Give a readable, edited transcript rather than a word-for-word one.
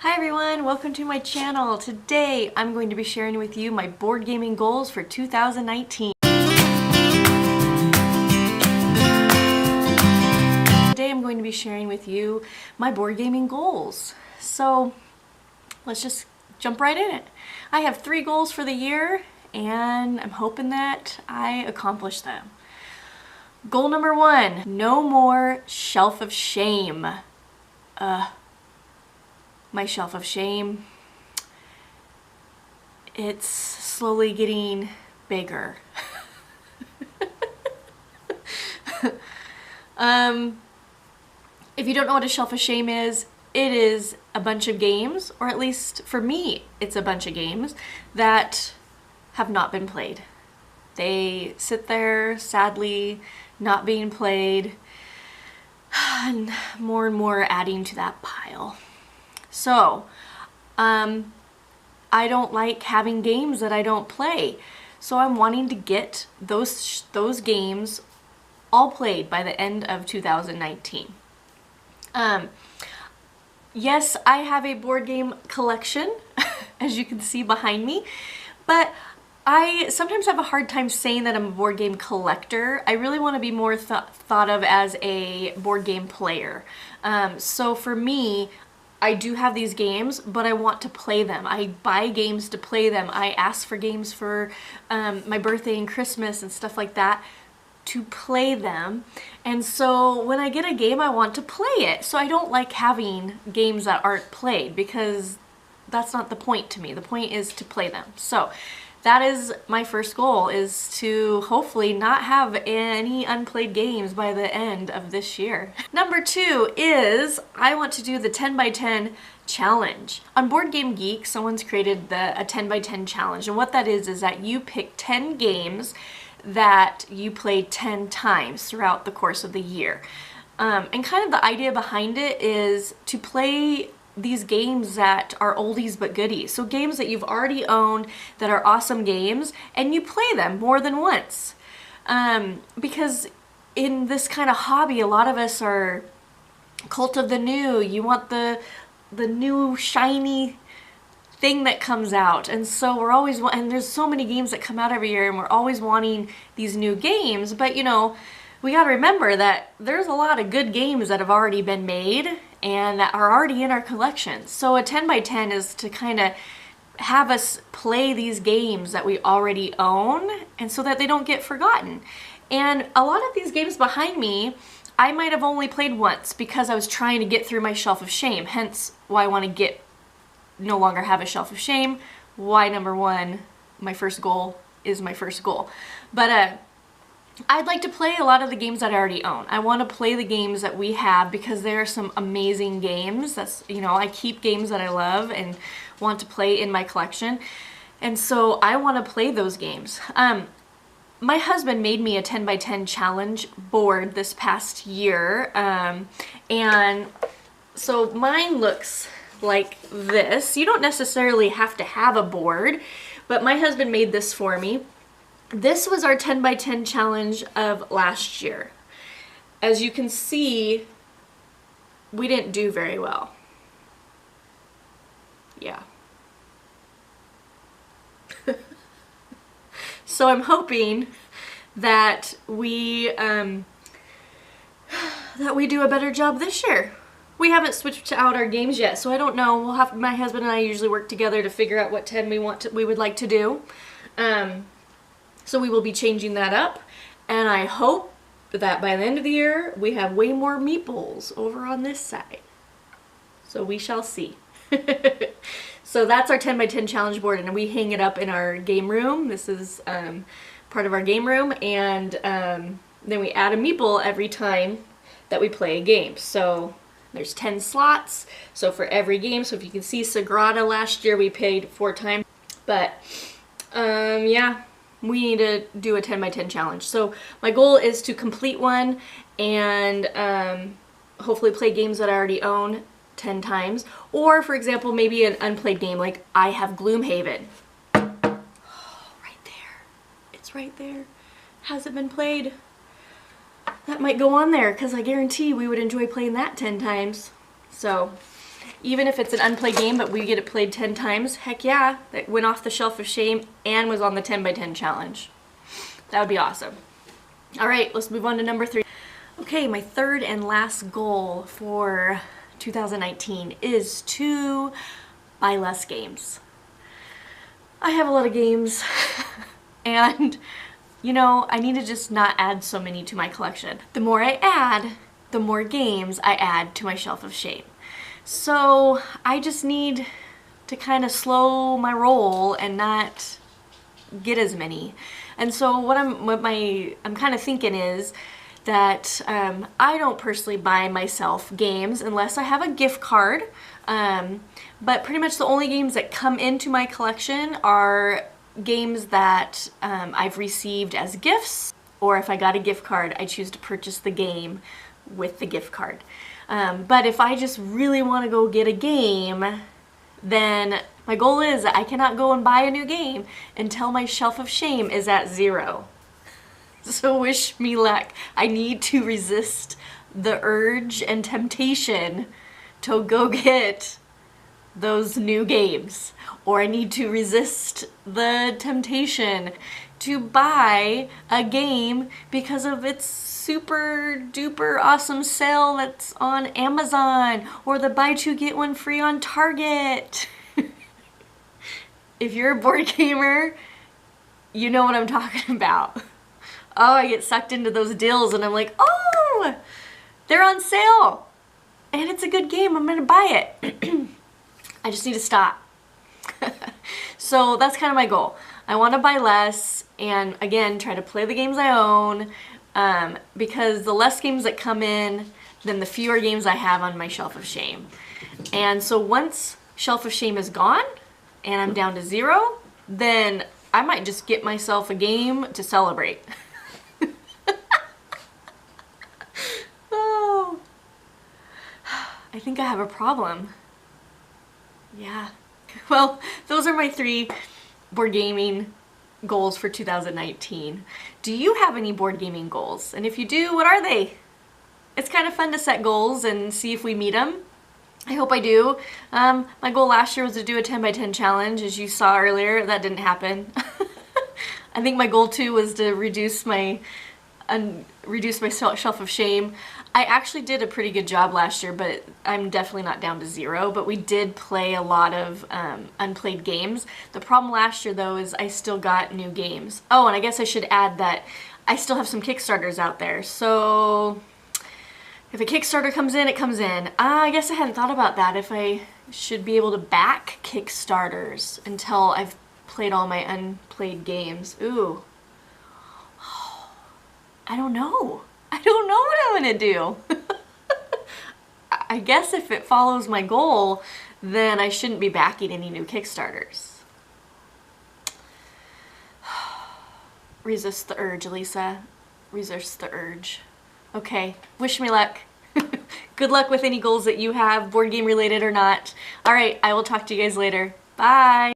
Hi everyone, welcome to my channel. Today I'm going to be sharing with you my board gaming goals for 2019. Today I'm going to be sharing with you my board gaming goals. So let's just jump right in it. I have 3 goals for the year and I'm hoping that I accomplish them. Goal number 1, no more shelf of shame. My shelf of shame, it's slowly getting bigger. If you don't know what a shelf of shame is, it is a bunch of games, or at least for me, it's a bunch of games that have not been played. They sit there, sadly, not being played, and more adding to that pile. So, I don't like having games that I don't play. So I'm wanting to get those games all played by the end of 2019. Yes, I have a board game collection, as you can see behind me, but I sometimes have a hard time saying that I'm a board game collector. I really want to be more thought of as a board game player. So for me, I do have these games, but I want to play them. I buy games to play them. I ask for games for my birthday and Christmas and stuff like that to play them. And so when I get a game, I want to play it. So I don't like having games that aren't played because that's not the point to me. The point is to play them. So that is my first goal, is to hopefully not have any unplayed games by the end of this year. Number 2 is I want to do the 10 by 10 challenge. On Board Game Geek, someone's created a 10 by 10 challenge, and what that is that you pick 10 games that you play 10 times throughout the course of the year. And kind of the idea behind it is to play these games that are oldies but goodies. So games that you've already owned that are awesome games, and you play them more than once. Because in this kind of hobby, a lot of us are cult of the new. You want the new shiny thing that comes out, and so we're always, and there's so many games that come out every year, and we're always wanting these new games. But you know, we got to remember that there's a lot of good games that have already been made and that are already in our collection. So a 10 by 10 is to kind of have us play these games that we already own, and so that they don't get forgotten. And a lot of these games behind me, I might have only played once because I was trying to get through my shelf of shame, hence why I want to no longer have a shelf of shame, why number 1, my first goal is my first goal. But I'd like to play a lot of the games that I already own. I want to play the games that we have because there are some amazing games. That's, you know, I keep games that I love and want to play in my collection. And so I want to play those games. My husband made me a 10 by 10 challenge board this past year. And so mine looks like this. You don't necessarily have to have a board, but my husband made this for me. This was our 10 by 10 challenge of last year. As you can see, we didn't do very well. Yeah. So I'm hoping that we do a better job this year. We haven't switched out our games yet, so I don't know. We'll have, my husband and I usually work together to figure out what 10 we would like to do. So we will be changing that up, and I hope that by the end of the year we have way more meeples over on this side. So we shall see. So that's our 10 by 10 challenge board, and we hang it up in our game room. This is part of our game room, and then we add a meeple every time that we play a game. So there's 10 slots, so for every game. So if you can see, Sagrada last year we played 4 times, but yeah, we need to do a 10 by 10 challenge. So my goal is to complete one and hopefully play games that I already own 10 times. Or for example, maybe an unplayed game like I have Gloomhaven. Oh, right there. It's right there. Hasn't been played. That might go on there because I guarantee we would enjoy playing that 10 times. So Even if it's an unplayed game, but we get it played 10 times, heck yeah, that went off the shelf of shame and was on the 10 by 10 challenge. That would be awesome. All right, let's move on to number 3. Okay, my third and last goal for 2019 is to buy less games. I have a lot of games and you know, I need to just not add so many to my collection. The more I add, the more games I add to my shelf of shame. So I just need to kind of slow my roll and not get as many. And so what I'm kind of thinking is that I don't personally buy myself games unless I have a gift card. But pretty much the only games that come into my collection are games that I've received as gifts, or if I got a gift card, I choose to purchase the game with the gift card. But if I just really want to go get a game, then my goal is that I cannot go and buy a new game until my shelf of shame is at 0. So wish me luck. I need to resist the urge and temptation to go get those new games. Or I need to resist the temptation to buy a game because of its super duper awesome sale that's on Amazon, or the buy 2 get 1 free on Target. If you're a board gamer, you know what I'm talking about. Oh, I get sucked into those deals and I'm like, oh, they're on sale and it's a good game, I'm gonna buy it. I just need to stop. So that's kind of my goal. I want to buy less and again try to play the games I own, because the less games that come in, then the fewer games I have on my shelf of shame. And so once shelf of shame is gone and I'm down to 0, then I might just get myself a game to celebrate. Oh, I think I have a problem. Yeah. Well, those are my 3 board gaming goals for 2019. Do you have any board gaming goals? And if you do, what are they? It's kind of fun to set goals and see if we meet them. I hope I do. My goal last year was to do a 10 by 10 challenge, as you saw earlier. That didn't happen. I think my goal too was to reduce my shelf of shame. I actually did a pretty good job last year, but I'm definitely not down to 0. But we did play a lot of unplayed games. The problem last year though is I still got new games. Oh, and I guess I should add that I still have some Kickstarters out there. So if a Kickstarter comes in, it comes in. I guess I hadn't thought about that, if I should be able to back Kickstarters until I've played all my unplayed games. Ooh. I don't know. I don't know what I'm gonna do. I guess if it follows my goal, then I shouldn't be backing any new Kickstarters. Resist the urge, Alisa. Resist the urge. Okay, wish me luck. Good luck with any goals that you have, board game related or not. All right, I will talk to you guys later. Bye.